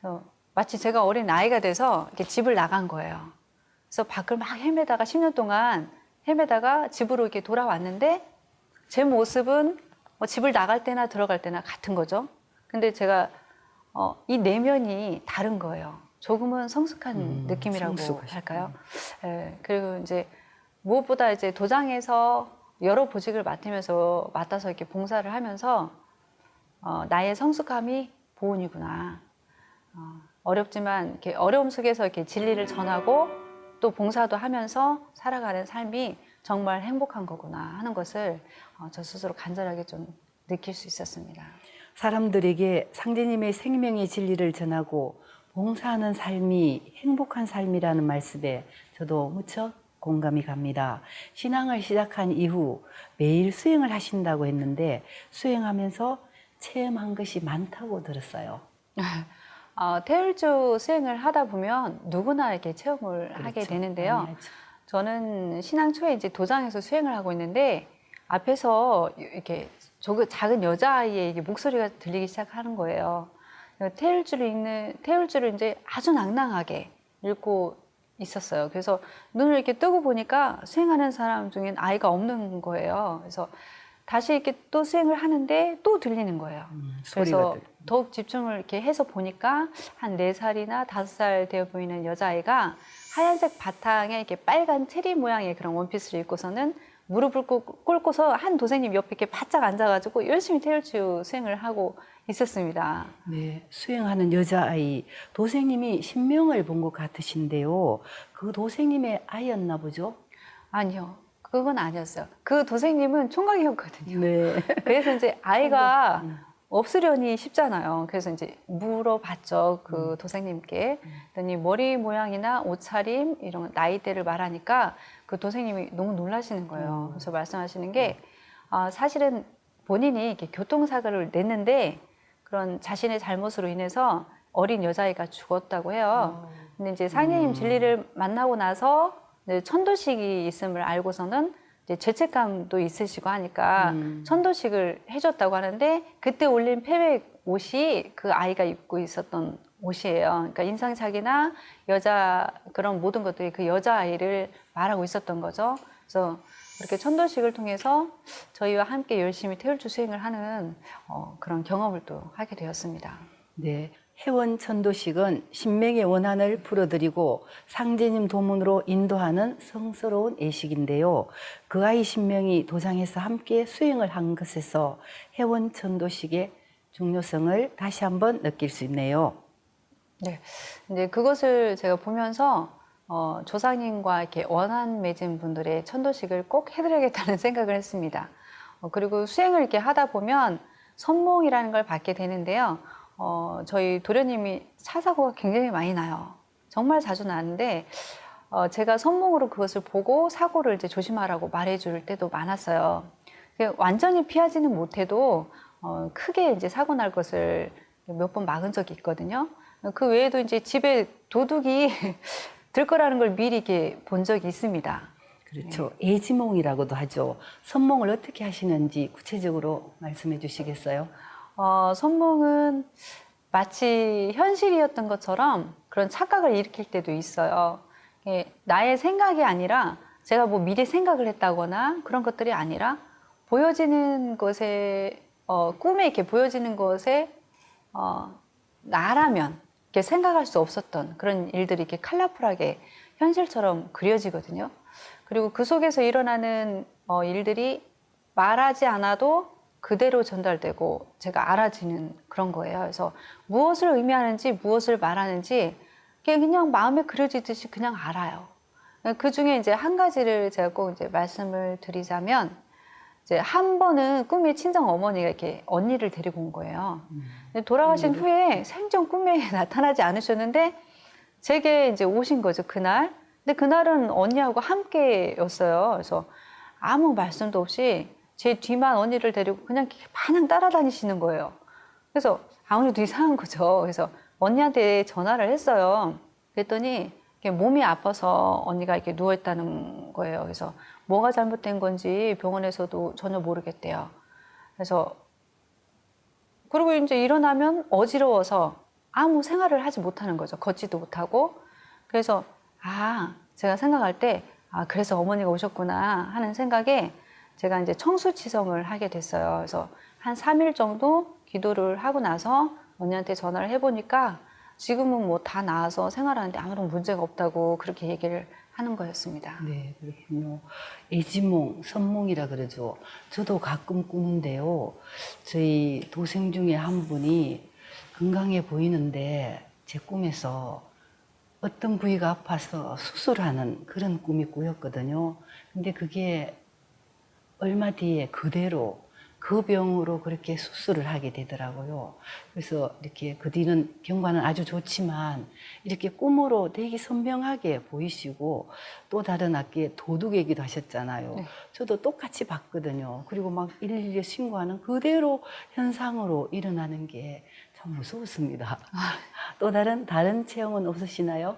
그래서 마치 제가 어린 아이가 돼서 이렇게 집을 나간 거예요. 그래서 밖을 막 헤매다가 10년 동안 헤매다가 집으로 이렇게 돌아왔는데 제 모습은 집을 나갈 때나 들어갈 때나 같은 거죠. 근데 제가 이 내면이 다른 거예요. 조금은 성숙한 느낌이라고 할까요? 예, 그리고 이제 무엇보다 이제 도장에서 여러 보직을 맡아서 이렇게 봉사를 하면서 나의 성숙함이 보온이구나. 어렵지만 이렇게 어려움 속에서 이렇게 진리를 전하고 또 봉사도 하면서 살아가는 삶이 정말 행복한 거구나 하는 것을 저 스스로 간절하게 좀 느낄 수 있었습니다. 사람들에게 상제님의 생명의 진리를 전하고 봉사하는 삶이 행복한 삶이라는 말씀에 저도 무척 공감이 갑니다. 신앙을 시작한 이후 매일 수행을 하신다고 했는데 수행하면서 체험한 것이 많다고 들었어요. 태울주 수행을 하다 보면 누구나 이렇게 체험을 그렇죠. 하게 되는데요. 많이 하죠. 저는 신앙 초에 이제 도장에서 수행을 하고 있는데 앞에서 이렇게 작은 여자아이의 목소리가 들리기 시작하는 거예요. 태울주를 이제 아주 낭낭하게 읽고 있었어요. 그래서 눈을 이렇게 뜨고 보니까 수행하는 사람 중엔 아이가 없는 거예요. 그래서 다시 이렇게 또 수행을 하는데 또 들리는 거예요. 그래서 더욱 집중을 이렇게 해서 보니까 한 4살이나 5살 되어 보이는 여자아이가 하얀색 바탕에 이렇게 빨간 체리 모양의 그런 원피스를 입고서는 무릎을 꿇고서 한 도생님 옆에 이렇게 바짝 앉아가지고 열심히 태울주 수행을 하고 있었습니다. 네, 수행하는 여자아이 도생님이 신명을 본 것 같으신데요. 그 도생님의 아이였나 보죠? 아니요, 그건 아니었어요. 그 도생님은 총각이었거든요. 네. 그래서 이제 아이가 없으려니 쉽잖아요. 그래서 이제 물어봤죠. 그 도생님께. 그랬더니 머리 모양이나 옷차림, 이런 나이대를 말하니까 그 도생님이 너무 놀라시는 거예요. 그래서 말씀하시는 게 사실은 본인이 이렇게 교통사고를 냈는데 그런 자신의 잘못으로 인해서 어린 여자아이가 죽었다고 해요. 근데 이제 상제님 진리를 만나고 나서 이제 천도식이 있음을 알고서는 이제 죄책감도 있으시고 하니까 천도식을 해줬다고 하는데 그때 올린 패백 옷이 그 아이가 입고 있었던 옷이에요. 그러니까 인상착의나 여자 그런 모든 것들이 그 여자아이를 말하고 있었던 거죠. 그래서 그렇게 천도식을 통해서 저희와 함께 열심히 태울주 수행을 하는 그런 경험을 또 하게 되었습니다. 네. 회원 천도식은 신명의 원한을 풀어드리고 상제님 도문으로 인도하는 성스러운 예식인데요. 그 아이 신명이 도장에서 함께 수행을 한 것에서 회원 천도식의 중요성을 다시 한번 느낄 수 있네요. 네, 이제 그것을 제가 보면서 조상님과 이렇게 원한 맺은 분들의 천도식을 꼭 해드려야겠다는 생각을 했습니다. 그리고 수행을 이렇게 하다 보면 선몽이라는 걸 받게 되는데요. 저희 도련님이 차 사고가 굉장히 많이 나요. 정말 자주 나는데 제가 선몽으로 그것을 보고 사고를 이제 조심하라고 말해줄 때도 많았어요. 그게 완전히 피하지는 못해도 크게 이제 사고 날 것을 몇 번 막은 적이 있거든요. 그 외에도 이제 집에 도둑이 들 거라는 걸 미리 이렇게 본 적이 있습니다. 그렇죠. 애지몽이라고도 하죠. 선몽을 어떻게 하시는지 구체적으로 말씀해 주시겠어요? 선몽은 마치 현실이었던 것처럼 그런 착각을 일으킬 때도 있어요. 이게 나의 생각이 아니라 제가 뭐 미리 생각을 했다거나 그런 것들이 아니라 보여지는 것에, 꿈에 이렇게 보여지는 것에, 나라면 이렇게 생각할 수 없었던 그런 일들이 이렇게 컬러풀하게 현실처럼 그려지거든요. 그리고 그 속에서 일어나는 일들이 말하지 않아도 그대로 전달되고 제가 알아지는 그런 거예요. 그래서 무엇을 의미하는지 무엇을 말하는지 그냥 마음에 그려지듯이 그냥 알아요. 그 중에 이제 한 가지를 제가 꼭 이제 말씀을 드리자면 이제 한 번은 꿈에 친정 어머니가 이렇게 언니를 데리고 온 거예요. 근데 돌아가신 후에 생전 꿈에 나타나지 않으셨는데 제게 이제 오신 거죠, 그날. 근데 그날은 언니하고 함께였어요. 그래서 아무 말씀도 없이 제 뒤만 언니를 데리고 그냥 이렇게 마냥 따라다니시는 거예요. 그래서 아무래도 이상한 거죠. 그래서 언니한테 전화를 했어요. 그랬더니 이렇게 몸이 아파서 언니가 이렇게 누워있다는 거예요. 그래서 뭐가 잘못된 건지 병원에서도 전혀 모르겠대요. 그래서 그리고 이제 일어나면 어지러워서 아무 생활을 하지 못하는 거죠. 걷지도 못하고. 그래서 제가 생각할 때 그래서 어머니가 오셨구나 하는 생각에 제가 이제 청수치성을 하게 됐어요. 그래서 한 3일 정도 기도를 하고 나서 언니한테 전화를 해보니까 지금은 뭐 다 나아서 생활하는데 아무런 문제가 없다고 그렇게 얘기를 하는 거였습니다. 네, 그렇군요. 애지몽, 선몽이라 그러죠. 저도 가끔 꾸는데요. 저희 도생 중에 한 분이 건강해 보이는데 제 꿈에서 어떤 부위가 아파서 수술하는 그런 꿈이 꾸였거든요. 근데 그게 얼마 뒤에 그대로 그 병으로 그렇게 수술을 하게 되더라고요. 그래서 이렇게 그 뒤는 경과는 아주 좋지만 이렇게 꿈으로 되게 선명하게 보이시고 또 다른 악기에 도둑 얘기도 하셨잖아요. 네. 저도 똑같이 봤거든요. 그리고 막 112에 신고하는 그대로 현상으로 일어나는 게 참 무서웠습니다. 또 다른 체험은 없으시나요?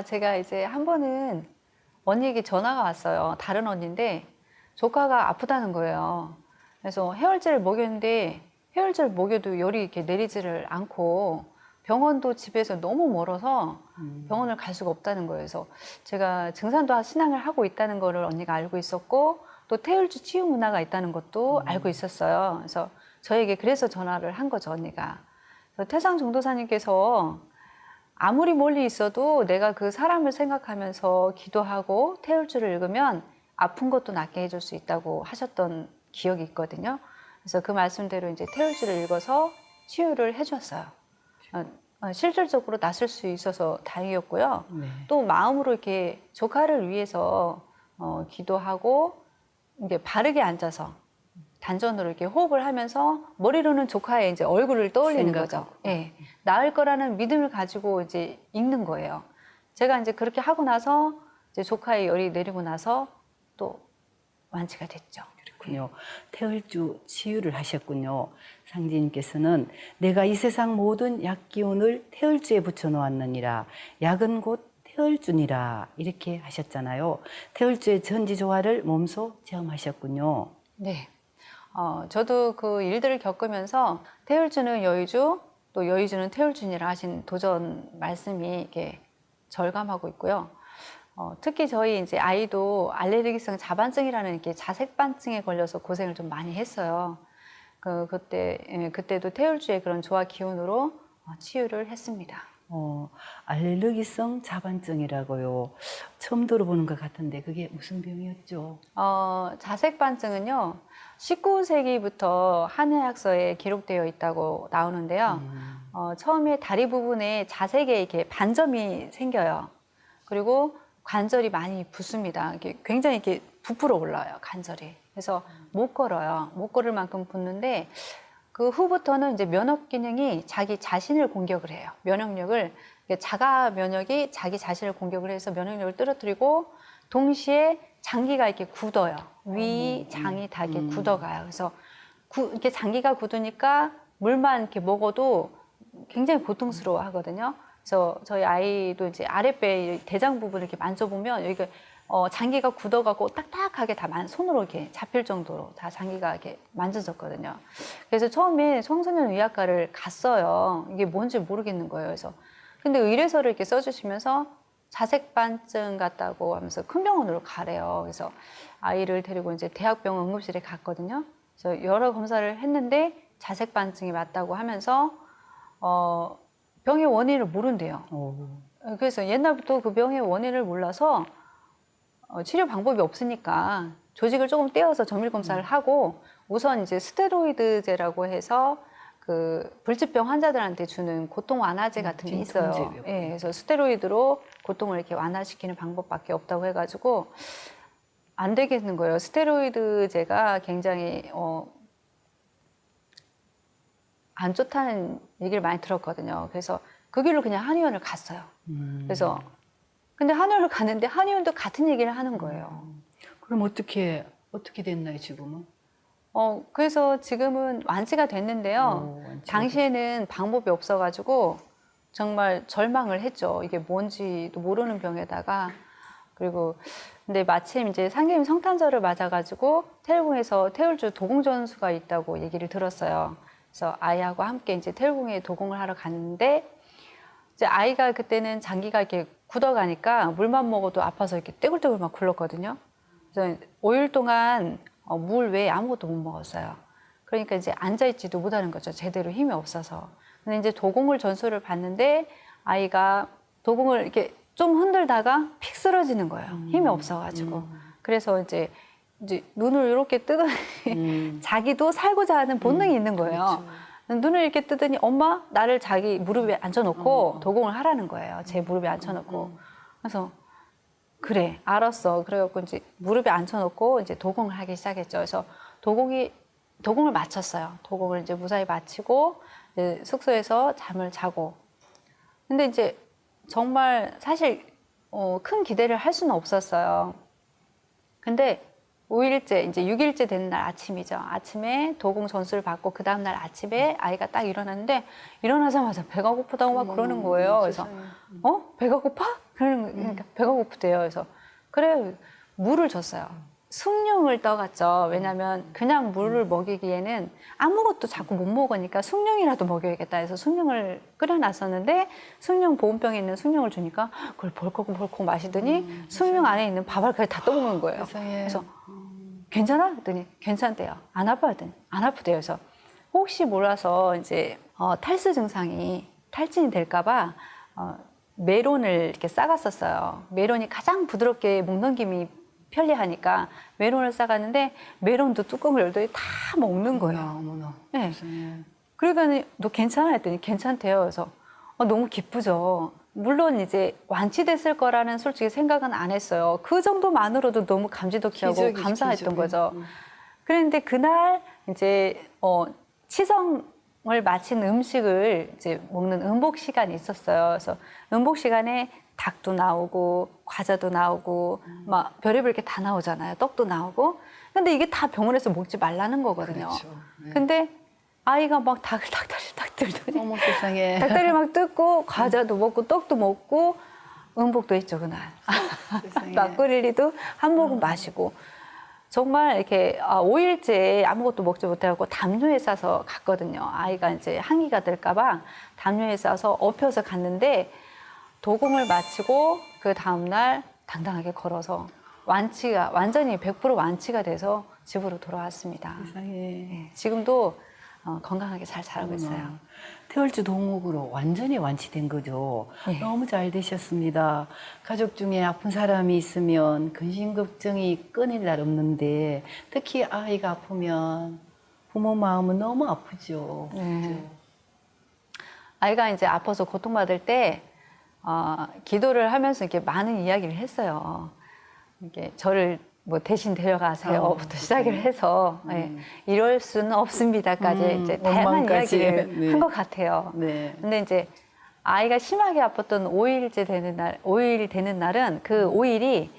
제가 이제 한 번은 언니에게 전화가 왔어요. 다른 언니인데 조카가 아프다는 거예요. 그래서 해열제를 먹였는데 해열제를 먹여도 열이 이렇게 내리지를 않고 병원도 집에서 너무 멀어서 병원을 갈 수가 없다는 거예요. 그래서 제가 증산도 신앙을 하고 있다는 거를 언니가 알고 있었고 또 태울주 치유 문화가 있다는 것도 알고 있었어요. 그래서 저에게 그래서 전화를 한 거죠, 언니가. 그래서 태상 전도사님께서 아무리 멀리 있어도 내가 그 사람을 생각하면서 기도하고 태울주를 읽으면 아픈 것도 낫게 해줄 수 있다고 하셨던 기억이 있거든요. 그래서 그 말씀대로 이제 태울주를 읽어서 치유를 해주었어요. 실질적으로 낫을 수 있어서 다행이었고요. 네. 또 마음으로 이렇게 조카를 위해서 기도하고 이게 바르게 앉아서 단전으로 이렇게 호흡을 하면서 머리로는 조카의 이제 얼굴을 떠올리는 거죠. 예, 나을 거라는 믿음을 가지고 이제 읽는 거예요. 제가 이제 그렇게 하고 나서 이제 조카의 열이 내리고 나서 또 완치가 됐죠. 그렇군요. 태울주 치유를 하셨군요. 상지님께서는 내가 이 세상 모든 약 기운을 태울주에 붙여 놓았느니라. 약은 곧 태울주니라. 이렇게 하셨잖아요. 태울주의 전지조화를 몸소 체험하셨군요. 네. 저도 그 일들을 겪으면서 태울주는 여의주, 또 여의주는 태울주니라 하신 도전 말씀이 이렇게 절감하고 있고요. 특히 저희 이제 아이도 알레르기성 자반증이라는 이렇게 자색반증에 걸려서 고생을 좀 많이 했어요. 그때도 태울주의 그런 조화 기운으로 치유를 했습니다. 알레르기성 자반증이라고요. 처음 들어보는 것 같은데 그게 무슨 병이었죠? 자색반증은요, 19세기부터 한의학서에 기록되어 있다고 나오는데요. 처음에 다리 부분에 자색에 이렇게 반점이 생겨요. 그리고 관절이 많이 붓습니다. 이게 굉장히 이렇게 부풀어 올라와요, 관절이. 그래서 못 걸어요. 못 걸을 만큼 붓는데 그 후부터는 이제 면역 기능이 자기 자신을 공격을 해요. 면역력을 자가 면역이 자기 자신을 공격을 해서 면역력을 떨어뜨리고 동시에 장기가 이렇게 굳어요. 위, 장이 다 이렇게 굳어가요. 그래서 이렇게 장기가 굳으니까 물만 이렇게 먹어도 굉장히 고통스러워 하거든요. 그래서 저희 아이도 이제 아랫배 대장 부분을 이렇게 만져보면 여기가 장기가 굳어가고 딱딱하게 다 손으로 이렇게 잡힐 정도로 다 장기가 이렇게 만져졌거든요. 그래서 처음에 청소년 의학과를 갔어요. 이게 뭔지 모르겠는 거예요. 그래서 근데 의뢰서를 이렇게 써주시면서 자색반증 같다고 하면서 큰 병원으로 가래요. 그래서 아이를 데리고 이제 대학병원 응급실에 갔거든요. 그래서 여러 검사를 했는데 자색반증이 맞다고 하면서 병의 원인을 모른대요. 그래서 옛날부터 그 병의 원인을 몰라서 치료 방법이 없으니까 조직을 조금 떼어서 정밀 검사를 하고 우선 이제 스테로이드제라고 해서 그 불치병 환자들한테 주는 고통 완화제 같은 게 있어요. 예, 그래서 스테로이드로 고통을 이렇게 완화시키는 방법밖에 없다고 해가지고 안 되겠는 거예요. 스테로이드제가 굉장히 안 좋다는 얘기를 많이 들었거든요. 그래서 그 길로 그냥 한의원을 갔어요. 그래서 근데 한의원을 갔는데 한의원도 같은 얘기를 하는 거예요. 그럼 어떻게 됐나요, 지금은? 그래서 지금은 완치가 됐는데요. 당시에는 방법이 없어가지고 정말 절망을 했죠. 이게 뭔지도 모르는 병에다가. 그리고 근데 마침 이제 상계임 성탄절을 맞아가지고 태울궁에서 태울주 도공전수가 있다고 얘기를 들었어요. 그래서 아이하고 함께 이제 태울궁에 도공을 하러 갔는데 이제 아이가 그때는 장기가 이렇게 굳어가니까 물만 먹어도 아파서 이렇게 떼굴떼굴 막 굴렀거든요. 그래서 5일 동안 물 외에 아무것도 못 먹었어요. 그러니까 이제 앉아있지도 못하는 거죠. 제대로 힘이 없어서. 근데 이제 도공을 전수를 받는데 아이가 도공을 이렇게 좀 흔들다가 픽 쓰러지는 거예요. 힘이 없어가지고. 그래서 이제 눈을 이렇게 뜨더니 자기도 살고자 하는 본능이 있는 거예요. 그렇죠. 눈을 이렇게 뜨더니 엄마 나를 자기 무릎에 앉혀놓고 도공을 하라는 거예요. 제 무릎에 앉혀놓고. 그래서 그래, 알았어. 그래갖고 이제 무릎에 앉혀놓고 이제 도공을 하기 시작했죠. 그래서 도공을 마쳤어요. 도공을 이제 무사히 마치고 이제 숙소에서 잠을 자고. 근데 이제 정말 사실 큰 기대를 할 수는 없었어요. 근데 5일째, 이제 6일째 되는 날 아침이죠. 아침에 도공 전수를 받고 그 다음날 아침에 아이가 딱 일어났는데 일어나자마자 배가 고프다고 막 그러는 거예요. 그래서 배가 고파? 그러니까 배가 고프대요. 그래서 그래 물을 줬어요. 숭늉을 떠갔죠. 왜냐하면 그냥 물을 먹이기에는 아무것도 자꾸 못 먹으니까 숭늉이라도 먹여야겠다 해서 숭늉을 끓여놨었는데 숭늉 보온병에 있는 숭늉을 주니까 그걸 벌컥벌컥 마시더니 숭늉 안에 있는 밥을 그냥 다 떠먹는 거예요. 그래서 괜찮아? 그랬더니 괜찮대요. 안 아파? 했더니 안 아프대요. 그래서 혹시 몰라서 이제 탈수 증상이 탈진이 될까봐 메론을 이렇게 싸갔었어요. 메론이 가장 부드럽게 목 넘김이 편리하니까 메론을 싸갔는데 메론도 뚜껑을 열더니 다 먹는 거예요. 어머나. 네. 그러니까 너 괜찮아? 했더니 괜찮대요. 그래서 너무 기쁘죠. 물론 이제 완치됐을 거라는 솔직히 생각은 안 했어요. 그 정도만으로도 너무 감지덕지하고 감사했던 거죠. 그런데 그날 이제 치성을 마친 음식을 이제 먹는 음복 시간이 있었어요. 그래서 음복 시간에 닭도 나오고 과자도 나오고 막 별의별 게 다 나오잖아요. 떡도 나오고. 근데 이게 다 병원에서 먹지 말라는 거거든요. 그렇죠. 네. 근데 아이가 막 닭을 딱 들더니 어머 세상에. 닭다리 막 뜯고 과자도 먹고 떡도 먹고 음복도 했죠 그날. 막걸리도 한 모금 마시고 정말 이렇게 5일째 아무것도 먹지 못하고 담요에 싸서 갔거든요. 아이가 이제 한기가 될까봐 담요에 싸서 엎혀서 갔는데 도공을 마치고 그 다음날 당당하게 걸어서 완전히 100% 완치가 돼서 집으로 돌아왔습니다. 세상에. 네, 지금도 건강하게 잘 자라고 있어요. 태울주 동옥으로 완전히 완치된 거죠. 네. 너무 잘 되셨습니다. 가족 중에 아픈 사람이 있으면 근심 걱정이 끊일 날 없는데 특히 아이가 아프면 부모 마음은 너무 아프죠. 네. 아이가 이제 아파서 고통받을 때 기도를 하면서 이렇게 많은 이야기를 했어요. 이게 저를 뭐 대신 데려가세요부터 시작을 해서 이럴 수는 없습니다까지 이제 다양한 원망까지. 이야기를 네. 한 것 같아요. 네. 근데 이제 아이가 심하게 아팠던 5일째 되는 날, 5일 되는 날은 그 5일이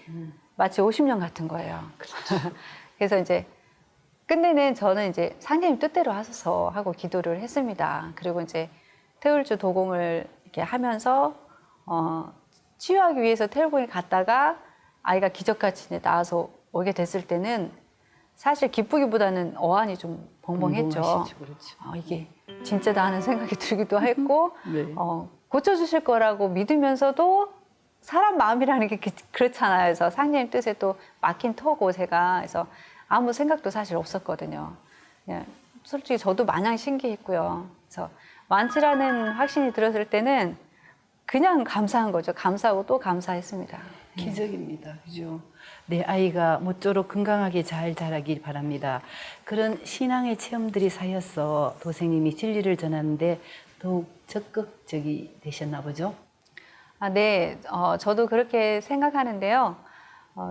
마치 50년 같은 거예요. 그래서 이제 끝내는 저는 이제 상계님 뜻대로 하소서 하고 기도를 했습니다. 그리고 이제 태울주 도공을 이렇게 하면서 치유하기 위해서 태울공에 갔다가 아이가 기적같이 이제 나와서 오게 됐을 때는 사실 기쁘기보다는 어안이 좀 벙벙했죠. 그렇죠. 이게 진짜다 하는 생각이 들기도 했고 네. 고쳐주실 거라고 믿으면서도 사람 마음이라는 게 그렇잖아요. 그래서 상계님 뜻에 또 막힌 터고 제가 그래서 아무 생각도 사실 없었거든요. 그냥 솔직히 저도 마냥 신기했고요. 그래서 완치라는 확신이 들었을 때는 그냥 감사한 거죠. 감사하고 또 감사했습니다. 기적입니다. 그죠? 내 아이가 모쪼록 건강하게 잘 자라길 바랍니다. 그런 신앙의 체험들이 쌓여서 도생님이 진리를 전하는데 더욱 적극적이 되셨나 보죠? 네. 저도 그렇게 생각하는데요.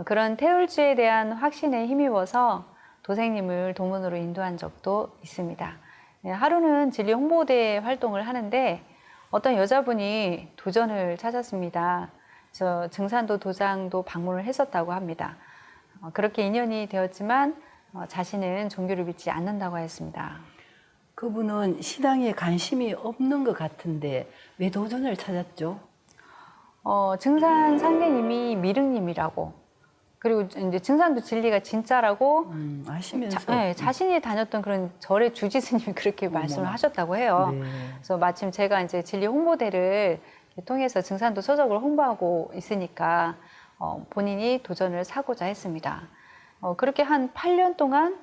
그런 태울주에 대한 확신에 힘입어서 도생님을 도문으로 인도한 적도 있습니다. 네, 하루는 진리 홍보대 활동을 하는데 어떤 여자분이 도전을 찾았습니다. 저 증산도 도장도 방문을 했었다고 합니다. 그렇게 인연이 되었지만 자신은 종교를 믿지 않는다고 했습니다. 그분은 신앙에 관심이 없는 것 같은데 왜 도전을 찾았죠? 증산 상계님이 미륵님이라고 그리고 이제 증산도 진리가 진짜라고 아시면서 네, 자신이 다녔던 그런 절의 주지 스님이 그렇게 말씀을 하셨다고 해요. 네. 그래서 마침 제가 이제 진리 홍보대를 통해서 증산도 서적을 홍보하고 있으니까 본인이 도전을 사고자 했습니다. 그렇게 한 8년 동안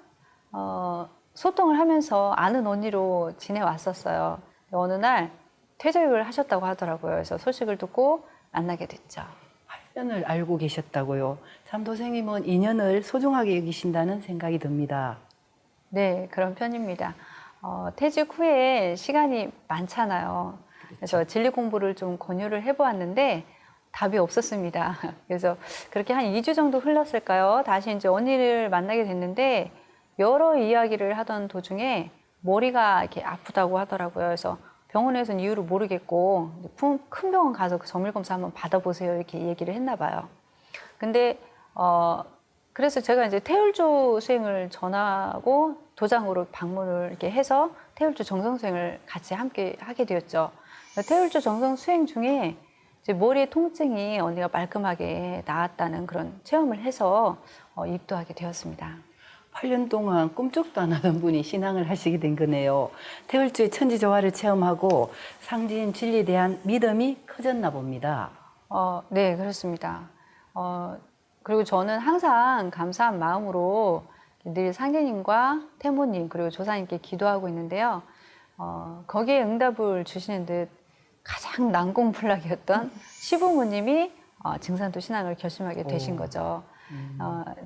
소통을 하면서 아는 언니로 지내왔었어요. 어느 날 퇴직을 하셨다고 하더라고요. 그래서 소식을 듣고 만나게 됐죠. 8년을 알고 계셨다고요. 참 도생님은 인연을 소중하게 여기신다는 생각이 듭니다. 네, 그런 편입니다. 퇴직 후에 시간이 많잖아요. 그래서 진리 공부를 좀 권유를 해보았는데 답이 없었습니다. 그래서 그렇게 한 2주 정도 흘렀을까요? 다시 이제 언니를 만나게 됐는데 여러 이야기를 하던 도중에 머리가 이렇게 아프다고 하더라고요. 그래서 병원에서는 이유를 모르겠고 큰 병원 가서 그 정밀 검사 한번 받아보세요 이렇게 얘기를 했나 봐요. 근데 그래서 제가 이제 태울주 수행을 전하고 도장으로 방문을 이렇게 해서 태울주 정성 수행을 같이 함께 하게 되었죠. 태울주 정성 수행 중에 이제 머리의 통증이 언니가 말끔하게 나았다는 그런 체험을 해서 입도하게 되었습니다. 8년 동안 꿈쩍도 안 하던 분이 신앙을 하시게 된 거네요. 태울주의 천지조화를 체험하고 상진 진리에 대한 믿음이 커졌나 봅니다. 네, 그렇습니다. 그리고 저는 항상 감사한 마음으로 늘 상계님과 태모님 그리고 조사님께 기도하고 있는데요. 거기에 응답을 주시는 듯 가장 난공불락이었던 시부모님이 증산도 신앙을 결심하게 되신 거죠.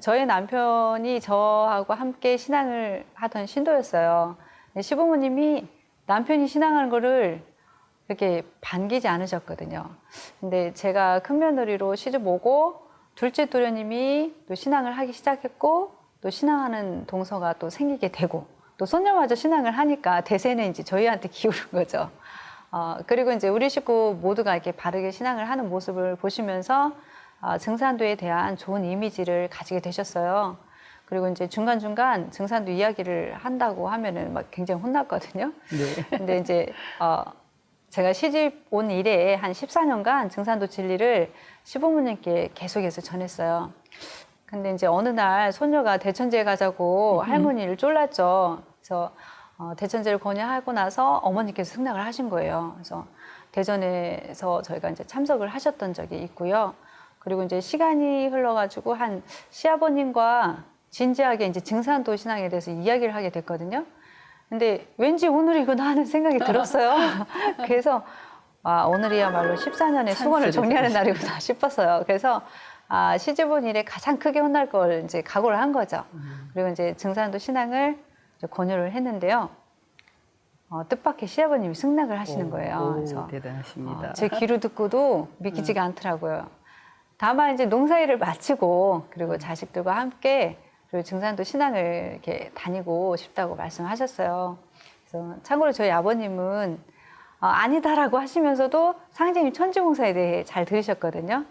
저의 남편이 저하고 함께 신앙을 하던 신도였어요. 시부모님이 남편이 신앙하는 거를 그렇게 반기지 않으셨거든요. 근데 제가 큰 며느리로 시집 오고 둘째 도련님이 또 신앙을 하기 시작했고 또 신앙하는 동서가 또 생기게 되고 또 손녀마저 신앙을 하니까 대세는 이제 저희한테 기울은 거죠. 그리고 이제 우리 식구 모두가 이렇게 바르게 신앙을 하는 모습을 보시면서 증산도에 대한 좋은 이미지를 가지게 되셨어요. 그리고 이제 중간중간 증산도 이야기를 한다고 하면은 막 굉장히 혼났거든요. 네. 근데 이제, 제가 시집 온 이래 한 14년간 증산도 진리를 시부모님께 계속해서 전했어요. 근데 이제 어느 날 손녀가 대천제에 가자고 할머니를 쫄랐죠. 그래서 대천제를 권유하고 나서 어머니께서 승낙을 하신 거예요. 그래서 대전에서 저희가 이제 참석을 하셨던 적이 있고요. 그리고 이제 시간이 흘러가지고 한 시아버님과 진지하게 이제 증산도 신앙에 대해서 이야기를 하게 됐거든요. 근데 왠지 오늘이구나 하는 생각이 들었어요. 그래서 오늘이야말로 14년의 수건을 정리하는 날이구나 싶었어요. 그래서 시집 온 일에 가장 크게 혼날 걸 이제 각오를 한 거죠. 그리고 이제 증산도 신앙을 이제 권유를 했는데요. 뜻밖의 시아버님이 승낙을 하시는 거예요. 그래서 대단하십니다. 제 귀로 듣고도 믿기지가 않더라고요. 다만 이제 농사일을 마치고 그리고 자식들과 함께 그리고 증산도 신앙을 이렇게 다니고 싶다고 말씀하셨어요. 그래서 참고로 저희 아버님은 아니다라고 하시면서도 상제님 천지봉사에 대해 잘 들으셨거든요.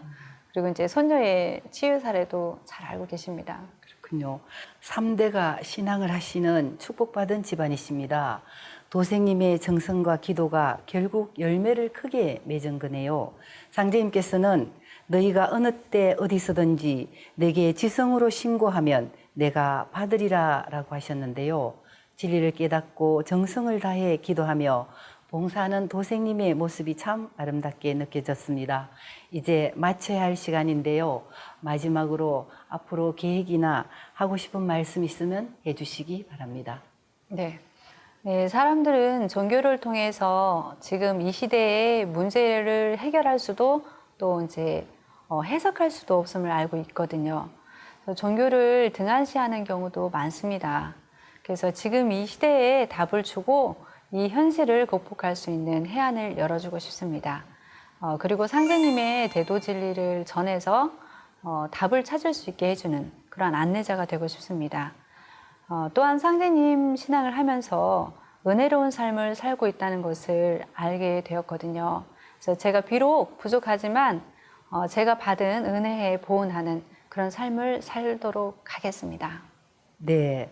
그리고 이제 손녀의 치유 사례도 잘 알고 계십니다. 그렇군요. 3대가 신앙을 하시는 축복받은 집안이십니다. 도생님의 정성과 기도가 결국 열매를 크게 맺은 거네요. 상제님께서는 너희가 어느 때 어디서든지 내게 지성으로 신고하면 내가 받으리라 라고 하셨는데요. 진리를 깨닫고 정성을 다해 기도하며 봉사하는 도생님의 모습이 참 아름답게 느껴졌습니다. 이제 마쳐야 할 시간인데요. 마지막으로 앞으로 계획이나 하고 싶은 말씀 있으면 해주시기 바랍니다. 네. 네, 사람들은 종교를 통해서 지금 이 시대의 문제를 해결할 수도 또 이제 해석할 수도 없음을 알고 있거든요. 그래서 종교를 등한시하는 경우도 많습니다. 그래서 지금 이 시대에 답을 주고 이 현실을 극복할 수 있는 해안을 열어주고 싶습니다. 그리고 상제님의 대도 진리를 전해서 답을 찾을 수 있게 해주는 그런 안내자가 되고 싶습니다. 또한 상제님 신앙을 하면서 은혜로운 삶을 살고 있다는 것을 알게 되었거든요. 그래서 제가 비록 부족하지만 제가 받은 은혜에 보은하는 그런 삶을 살도록 하겠습니다. 네,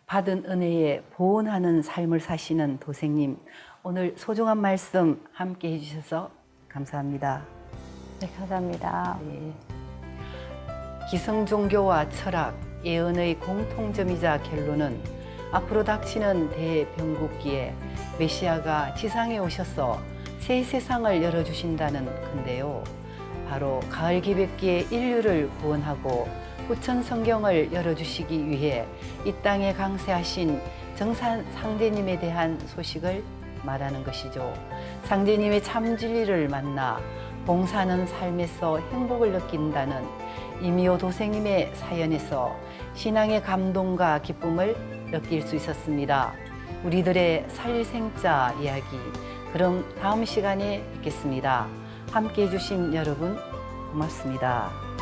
받은 은혜에 보온하는 삶을 사시는 도생님, 오늘 소중한 말씀 함께 해주셔서 감사합니다. 네, 감사합니다. 네. 기성 종교와 철학, 예언의 공통점이자 결론은 앞으로 닥치는 대병국기에 메시아가 지상에 오셔서 새 세상을 열어주신다는 건데요. 바로 가을 기백기에 인류를 구원하고 후천 성경을 열어주시기 위해 이 땅에 강세하신 정산 상제님에 대한 소식을 말하는 것이죠. 상제님의 참 진리를 만나 봉사하는 삶에서 행복을 느낀다는 이미호 도생님의 사연에서 신앙의 감동과 기쁨을 느낄 수 있었습니다. 우리들의 살생자 이야기, 그럼 다음 시간에 뵙겠습니다. 함께 해주신 여러분 고맙습니다.